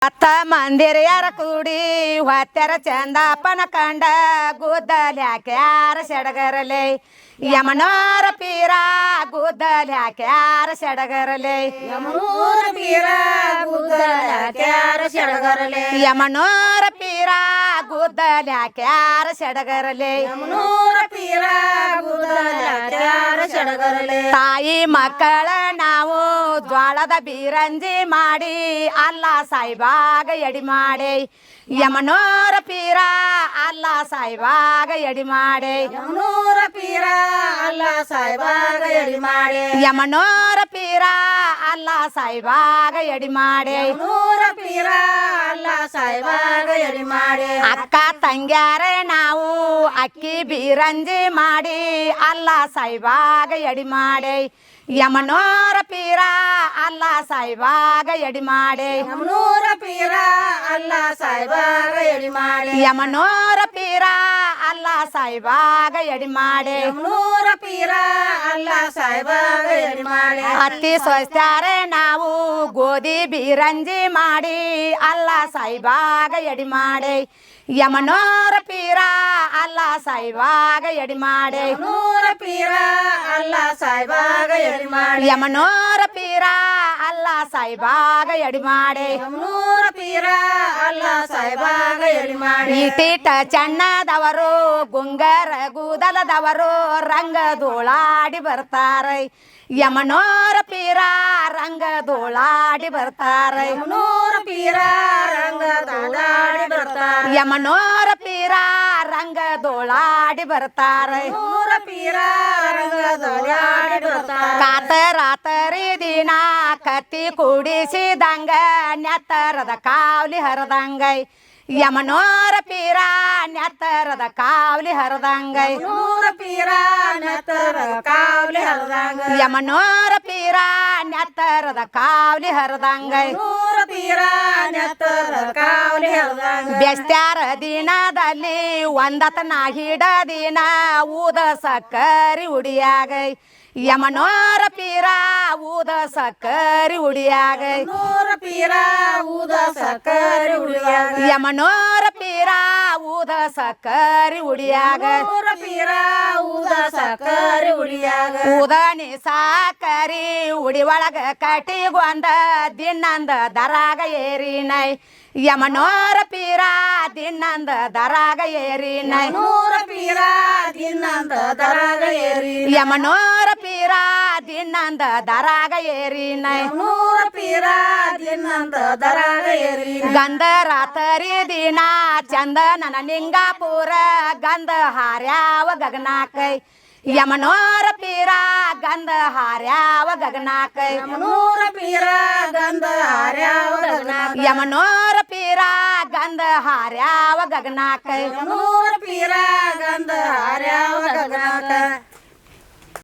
ಅತ್ತ ಮಂದಿರ ಕೂಡಿ ಹೊತ್ತರ ಚಂದಪ್ಪನ ಕಂಡ ಗುದ್ದಲ್ಯಾಕೆ ಯಾರ ಸೆಡಗರಲೆ ಯಮನೋರ ಪೀರ ಗುದ್ದಲ್ಯಾಕೆ ಯಾರ ಸೆಡಗರಲೆ ಯಮನೂರ ಪೀರ ಗುದ್ದಲ್ಯಾಕೆ ಯಾರ ಸೆಡಗರಲೆ ಯಮನೋರ ಪೀರ ಗುದ್ದಲ್ಯಾಕೆ ಯಾರ ಸೆಡಗರಲೆ ಯಮನೂರ ಪೀರ ಗುದ್ದಲ್ಯಾಕೆ ಯಾರ ಸೆಡಗರಲೆ ತಾಯಿ ಮಕ್ಕಳ ನಾವು ಜ್ವಾಳದ ಬೀರಂಜಿ ಮಾಡಿ ಅಲ್ಲ ಸಾಯಿಬಾಗ ಎಡಿ ಮಾಡಿ ಯಮನೋರ ಪೀರ ಅಲ್ಲ ಸಾಯಿಬಾಗ ಎಡಿ ಮಾಡಿ ಯಮನೂರ ಪೀರ ಅಲ್ಲ ಸಾಯಿಬಾಗ ಎಡಿ ಮಾಡಿ ಯಮನೋರ ಪೀರ ಅಲ್ಲ ಸಾಯಿಬಾಗ ಎಡಿ ಮಾಡಿ ಯಮನೂರ ಪೀರ ಅಲ್ಲ ಸಾಯಿಬಾಗ ಎಡಿ ಮಾಡಿ ಅಕ್ಕ ತಂಗ್ಯಾರ ನಾವು ಅಕ್ಕಿ ಬೀರಂಜಿ ಮಾಡಿ ಅಲ್ಲ ಸಾಯಿಬಾಗ ಎಡಿ ಮಾಡಿ ಯಮನೋರ ಪೀರ ಅಲ್ಲ ಸಾಯಿಬಾಗ ಎಡಿ ಮಾಡಿ ಯಮನೂರ ಪೀರ ಅಲ್ಲ ಸಾಯಿಬಾಗ ಎಡಿ ಮಾಡಿ ಯಮನೋರ ಪೀರ ಅಲ್ಲ ಸಾಯಿಬಾಗ ಎಡಿ ಮಾಡಿ ಯಮನೂರ ಪೀರ ಅಲ್ಲ ಸಾಯಿಬಾಗ ಎಡಿ ಮಾಡಿ ಅತ್ತಿ ಸ್ವಸ್ತ್ಯಾರೆ ನಾವು ಗೋಧಿ ಬೀರಂಜಿ ಮಾಡಿ ಅಲ್ಲ ಸಾಯಿಬಾಗ ಎಡಿ ಮಾಡಿ ಯಮನೋರ ಪೀರ ಅಲ್ಲ ಸಾಯಿಬಾಗ ಎಡಿ ಮಾಡಿ ಯಮನೂರ ಪೀರ ಅಲ್ಲ ಸಾಯಿಬಾಗ ಎಡಿ ಮಾಡಿ ಯಮನೋರ ಪೀರ ಅಲ್ಲ ಸಾಯಿಬಾಗ ಎಡಿ ಮಾಡಿ ಯಮನೂರ ಪೀರ ಅಲ್ಲ ಸಾಯಿಬಾಗ ಎಡಿ ಮಾಡಿ ಈಟೀಟ ಚಣ್ಣದವರು ಗುಂಗರ ಕೂದಲದವರು ರಂಗದೋಳಾಡಿ ಬರ್ತಾರೆ ಯಮನೋರ ಪೀರ ರಂಗದೋಳಾಡಿ ಬರ್ತಾರೆ ಯಮನೂರ ಪೀರ ರಂಗದೋಳಾಡಿ ಬರ್ತಾರೆ ಯಮನೋರ ಪೀರ ರಂಗದೋಳಾಡಿ ಬರ್ತಾರೆ ಯಮನೂರ ಪೀರ ರಂಗದೋಳಾಡಿ ಬರ್ತಾರೆ ಕಾತರಾತರಿ ದಿನ ಕತ್ತಿ ಕೂಡಿಸಿದಂಗ ನೆತ್ತರದ ಕಾವಲಿ ಹರದಂಗೈ ಯಮನೋರ ಪೀರ ನೆತ್ತರದ ಕಾವಲಿ ಹರದಂಗೈ ಯಮನೂರ ಪೀರ ನೆತ್ತರ ಕಾವಲಿ ಹರದಂಗ ಯಮನೋರ ಪೀರ ನೆತ್ತರದ ಕಾವಲಿ ಹರದಂಗೈ ಯಮನೂರ ಪೀರ ನೆತ್ತರ ಕಾವಲಿ ಹರದಂಗ ಬೆಸ್ತ್ಯಾರ ದಿನದಲ್ಲಿ ಒಂದತನ ಹಿಡ ದಿನ ಊದ ಸಕ್ಕರಿ ಉಡಿಯಾಗೈ ಯಮನೋರ ಪೀರ ಊದ ಸಕ್ಕರಿ ಉಡಿಯಾಗೈ ಯಮನೂರ ಪೀರ ಊದ ಸಕ್ಕರಿ ಉಳಿಯಾಗ ಯಮನೋರ ಪೀರ ಊದ ಸಕ್ಕರಿ ಉಡಿಯಾಗ ಯಮನೂರ ಪೀರ ಊದ ಸಕ್ಕರಿ ಉಳಿಯಾಗ ಊದನಿ ಸಾಕರಿ ಉಡಿ ಒಳಗ ಕಟಿಗೊಂದ ದಿನ್ನಂದ ದರಾಗ ಏರಿನೈ ಯಮನೋರ ಪೀರ ದಿನ್ನಂದ ದರಾಗ ಏರಿನೈ ಯಮನೂರ ಪೀರ ದಿನ್ನಂದ ದರಾಗ ಏರಿ ಯಮನೋರ ಪೀರ ದಿನ್ನಂದ ದರಾಗ ಏರಿನೈ ಯಮನೂರ ಪೀರ ದಿನ್ನಂದ ದರಾಗ ಏರಿ ಗಂಧ ರಾತರಿ ದಿನ ಚಂದನನ ನಿಂಗಾಪುರ ಗಂಧ ಹಾರ್ಯಾವ ಗಗನಾಕೈ ಯಮನೋರ ಪೀರ ಗಂಧ ಹಾರ್ಯಾವ ಗಗನಾಕೈ ಯಮನೂರ ಪೀರ ಗಂಧ ಹಾರ್ಯಾವ ಗಗನಾಕ ಯಮನೋರ ಪೀರ ಗಂಧ ಹಾರ್ಯಾವ ಗಗನಾಕೈ ಯಮನೂರ ಪೀರ ಗಂಧ ಹಾರ್ಯಾವ ಗಗನಾಕ